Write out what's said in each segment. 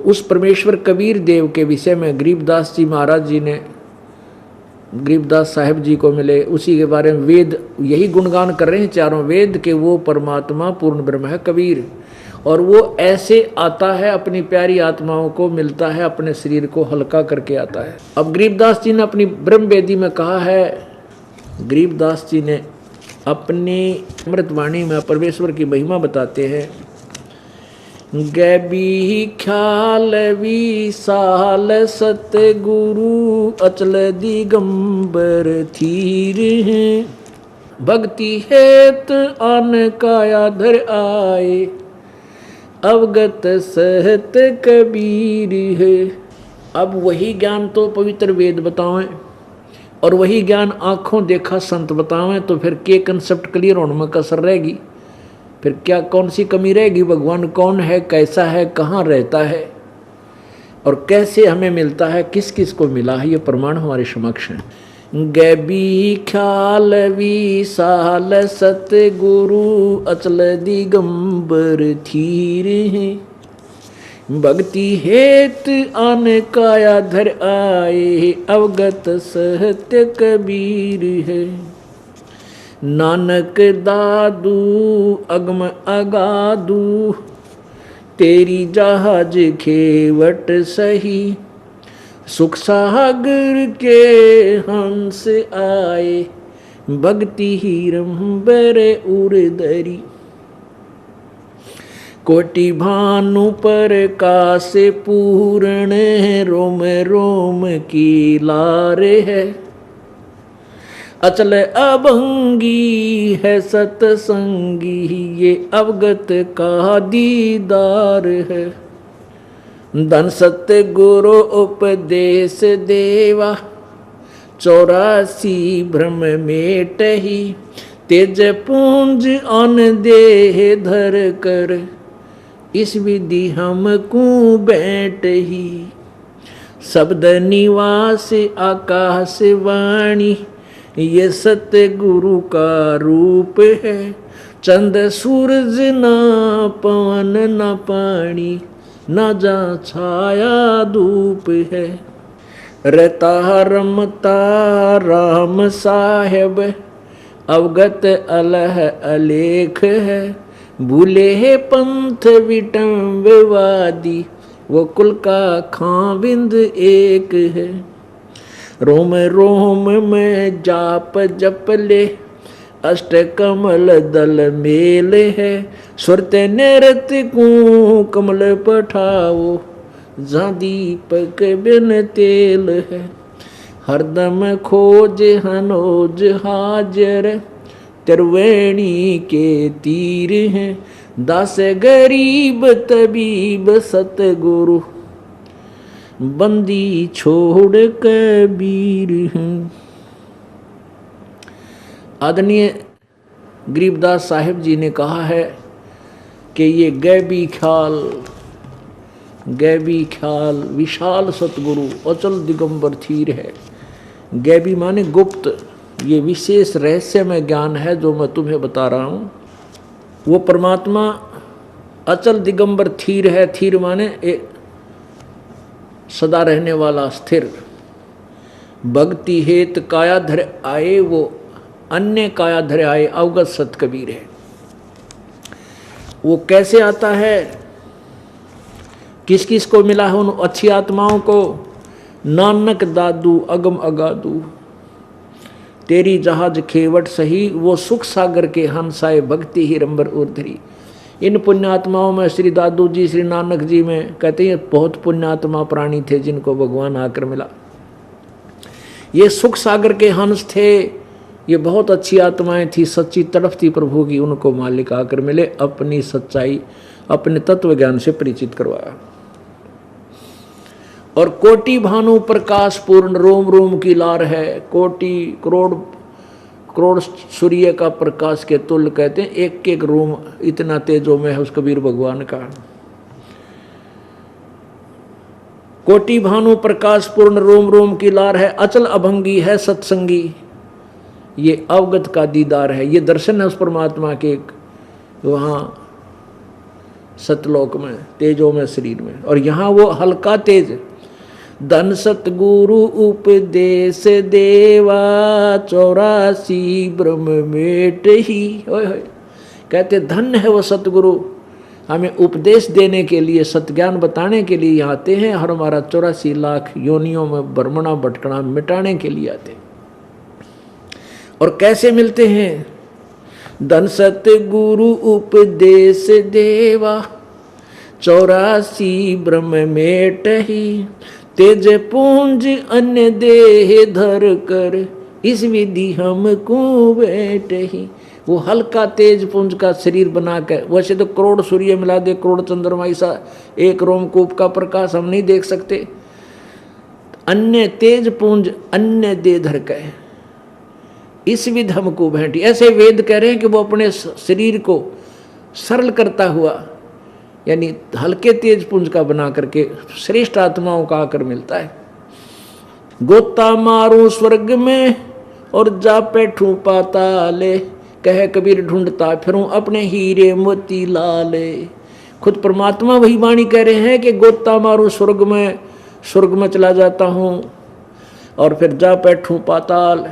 उस परमेश्वर कबीर देव के विषय में गरीबदास जी महाराज जी ने, गरीबदास साहिब जी को मिले, उसी के बारे में वेद यही गुणगान कर रहे हैं चारों वेद के, वो परमात्मा पूर्ण ब्रह्म है कबीर। और वो ऐसे आता है, अपनी प्यारी आत्माओं को मिलता है, अपने शरीर को हल्का करके आता है। अब गरीबदास जी ने अपनी ब्रह्म वेदी में कहा है, गरीबदास जी ने अपनी अमृतवाणी में परमेश्वर की महिमा बताते हैं। गैबी ख्याल विशाल सतगुरु अचल दिगंबर थीर हैं, भक्ति हेत आन काया धर आए, अवगत सहत कबीर है। अब वही ज्ञान तो पवित्र वेद बतावें और वही ज्ञान आंखों देखा संत बतावें, तो फिर के कंसेप्ट क्लियर होने में कसर रहेगी? फिर क्या कौन सी कमी रहेगी? भगवान कौन है, कैसा है, कहाँ रहता है और कैसे हमें मिलता है, किस किस को मिला है, ये प्रमाण हमारे समक्ष है। गैबी ख्याल विशाल सतगुरु अचल दिगंबर थीर हैं, भक्ति हेत आन काया धर आए, अवगत सहत्य कबीर है। नानक दादू अगम अगादू, तेरी जहाज खेवट सही, सुख सागर के हंस आए, भक्ति हीरंबर उर्दरी, कोटि भानु प्रकाश पूर्ण, रोम रोम की लारे है, अचल अभंगी है सतसंगी, ये अवगत का दीदार है। धन सत्य गुरु उपदेश देवा, 84 भ्रम मेटही, तेज पुंज अन देह धर कर, इस विधि हमको बैठ ही, शब्द निवास आकाश वाणी, ये सत्य गुरु का रूप है। चंद सूरज ना पवन न पानी, न जा छाया धूप है। रहता रमता राम साहेब, अवगत अलह अलेख है। भूले है पंथ विटम्बवादी, वो कुल का खाविंद एक है। रोम रोम में जाप जप ले, अष्ट कमल दल मेल है। सुरत नृत को कमल पठाओ, जहाँ दीपक बिन तेल है। हरदम खोज हनोज हाजर, त्रिवेणी के तीर हैं। दास गरीब तबीब सतगुरु, बंदी छोड़ कबीर हैं। आदरणीय गरीबदास साहिब जी ने कहा है कि ये गैबी ख्याल विशाल सतगुरु अचल दिगंबर थीर है। गैबी माने गुप्त, ये विशेष रहस्यमय ज्ञान है जो मैं तुम्हें बता रहा हूँ। वो परमात्मा अचल दिगंबर थीर है। थीर माने सदा रहने वाला स्थिर। भक्ति हेत कायाधर आए, वो अन्य कायाधर आए, अवगत सत कबीर है। वो कैसे आता है, किस किस को मिला है? उन अच्छी आत्माओं को। नानक दादू अगम अगादू, तेरी जहाज खेवट सही, वो सुख सागर के हंसाए, भक्ति ही रंबर उर्धरी। इन पुण्यात्माओं में श्री दादू जी, श्री नानक जी में कहते हैं बहुत पुण्यात्मा प्राणी थे जिनको भगवान आकर मिला। ये सुख सागर के हंस थे, ये बहुत अच्छी आत्माएं थी, सच्ची तड़फ थी प्रभु की। उनको मालिक आकर मिले, अपनी सच्चाई अपने तत्व ज्ञान से परिचित करवाया। और कोटि भानु प्रकाश पूर्ण, रोम रोम की लार है। कोटि करोड़ सूर्य का प्रकाश के तुल्य कहते हैं, एक एक रोम इतना तेजो में है उस कबीर भगवान का। कोटि भानु प्रकाश पूर्ण, रोम रोम की लार है। अचल अभंगी है सत्संगी, ये अवगत का दीदार है। ये दर्शन है उस परमात्मा के। वहाँ सतलोक में, तेजों में, शरीर में। और यहाँ वो हल्का तेज, धन सतगुरु उपदेश देवा 84 ब्रह्म मेट ही। कहते धन है वो सतगुरु, हमें उपदेश देने के लिए, सत्ज्ञान बताने के लिए आते हैं, और हमारा 84 लाख योनियों में भ्रमणा भटकना मिटाने के लिए आते हैं। और कैसे मिलते हैं? धन सतगुरु उपदेश देवा 84 ब्रह्म मेट ही, तेज पूंज अन्य देह धर कर, इस विधि हमको बैठ ही। वो हल्का तेज पुंज का शरीर बना कर, वैसे तो करोड़ सूर्य मिला दे, करोड़ चंद्रमा, ऐसा एक रोमकूप का प्रकाश हम नहीं देख सकते। अन्य तेज पुंज अन्य दे धर कर, इस विध हमको भेंटी। ऐसे वेद कह रहे हैं कि वो अपने शरीर को सरल करता हुआ, यानी हल्के तेज पुंज का बना करके श्रेष्ठ आत्माओं का आकर मिलता है। गोता मारूं स्वर्ग में और जा बैठूं पाताले, कह कबीर ढूंढता फिरूं अपने हीरे मोती लाले। खुद परमात्मा वही वाणी कह रहे हैं कि गोता मारूं स्वर्ग में चला जाता हूँ, और फिर जा बैठूं पाताल,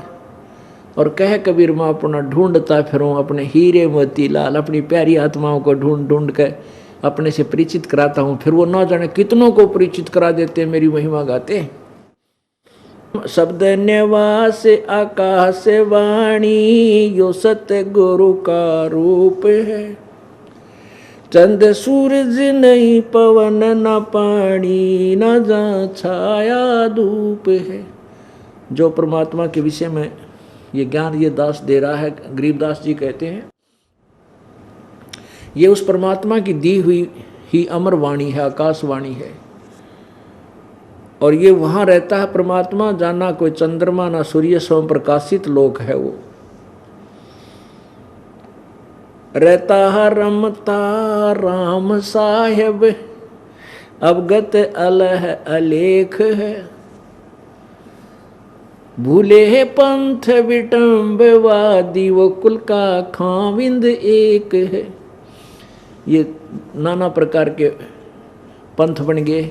और कह कबीर मैं अपना ढूंढता फिरूं अपने हीरे मोती लाल। अपनी प्यारी आत्माओं को ढूंढ ढूंढ कर अपने से परिचित कराता हूँ, फिर वो ना जाने कितनों को परिचित करा देते, मेरी महिमा गाते हैं। शब्द निवास आकाश वाणी, यो सत्य गुरु का रूप है। चंद सूरज नहीं पवन न पानी, न जा छाया धूप है। जो परमात्मा के विषय में ये ज्ञान ये दास दे रहा है, गरीबदास जी कहते हैं, ये उस परमात्मा की दी हुई ही अमर वाणी है, आकाशवाणी है। और ये वहाँ रहता है परमात्मा, जाना कोई चंद्रमा ना सूर्य, स्वयं प्रकाशित लोक है वो। रहता है रमता राम साहेब, अवगत अलह अलेख है। भूले है पंथ विटम्बवादी, वो कुल का खाविंद एक है। ये नाना प्रकार के पंथ बन गए,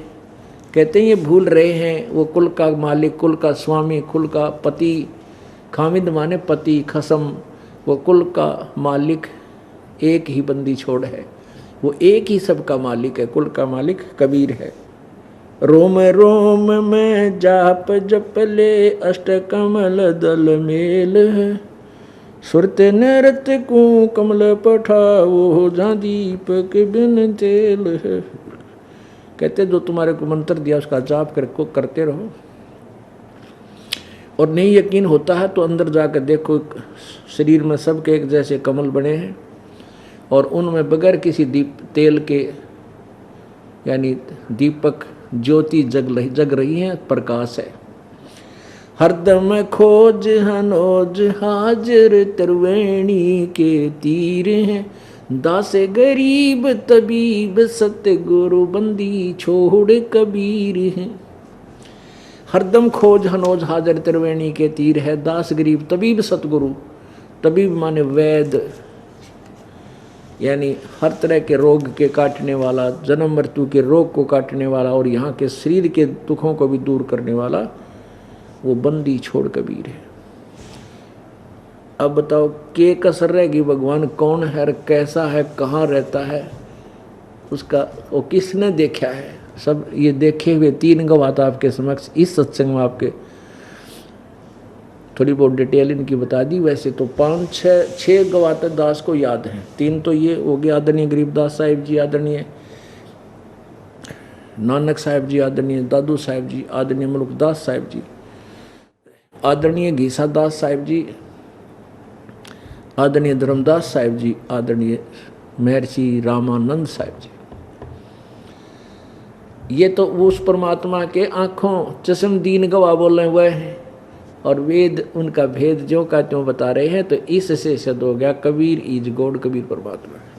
कहते हैं ये भूल रहे हैं वो कुल का मालिक, कुल का स्वामी, कुल का पति। खामिद माने पति, खसम, वो कुल का मालिक एक ही बंदी छोड़ है, वो एक ही सबका मालिक है। कुल का मालिक कबीर है। रोम रोम में जाप जप ले, अष्ट कमल दल मेल है। सुरत नृत को कमल पठाओ, जहाँ दीपक बिन तेल है। कहते जो तुम्हारे को मंत्र दिया उसका जाप करते रहो। और नहीं यकीन होता है तो अंदर जाकर देखो, शरीर में सबके एक जैसे कमल बने हैं, और उनमें बगैर किसी तेल के, यानी दीपक ज्योति जग रही है, प्रकाश है। हरदम खोज हनोज हाजिर, त्रिवेणी के तीर हैं। दास गरीब तबीब सतगुरु, बंदी छोड़ कबीर है। हरदम खोज हनोज हाजिर, त्रिवेणी के तीर है। दास गरीब तबीब सतगुरु, तबीब माने वैद, यानी हर तरह के रोग के काटने वाला, जन्म मृत्यु के रोग को काटने वाला, और यहाँ के शरीर के दुखों को भी दूर करने वाला, वो बंदी छोड़ कबीर है। अब बताओ के कसर रहेगी, भगवान कौन है, कैसा है, कहाँ रहता है, उसका वो किसने देखा है। सब ये देखे हुए 3 गवाह आपके समक्ष इस सत्संग में आपके थोड़ी बहुत डिटेल इनकी बता दी। वैसे तो 5-6 गवाह तक दास को याद हैं। 3 तो ये हो गया, आदरणीय गरीबदास साहिब जी, आदरणीय नानक साहिब जी, आदरणीय दादू साहिब जी, आदरणीय मलुकदास साहिब जी, आदरणीय घीसा दास साहिब जी, आदरणीय धर्मदास साहिब जी, आदरणीय महर्षि रामानंद साहिब जी। ये तो उस परमात्मा के आँखों चश्मदीन गवाह बोले हुए हैं, और वेद उनका भेद जो का त्यों बता रहे हैं। तो इससे सिद्ध हो गया कबीर इज गॉड, कबीर परमात्मा है।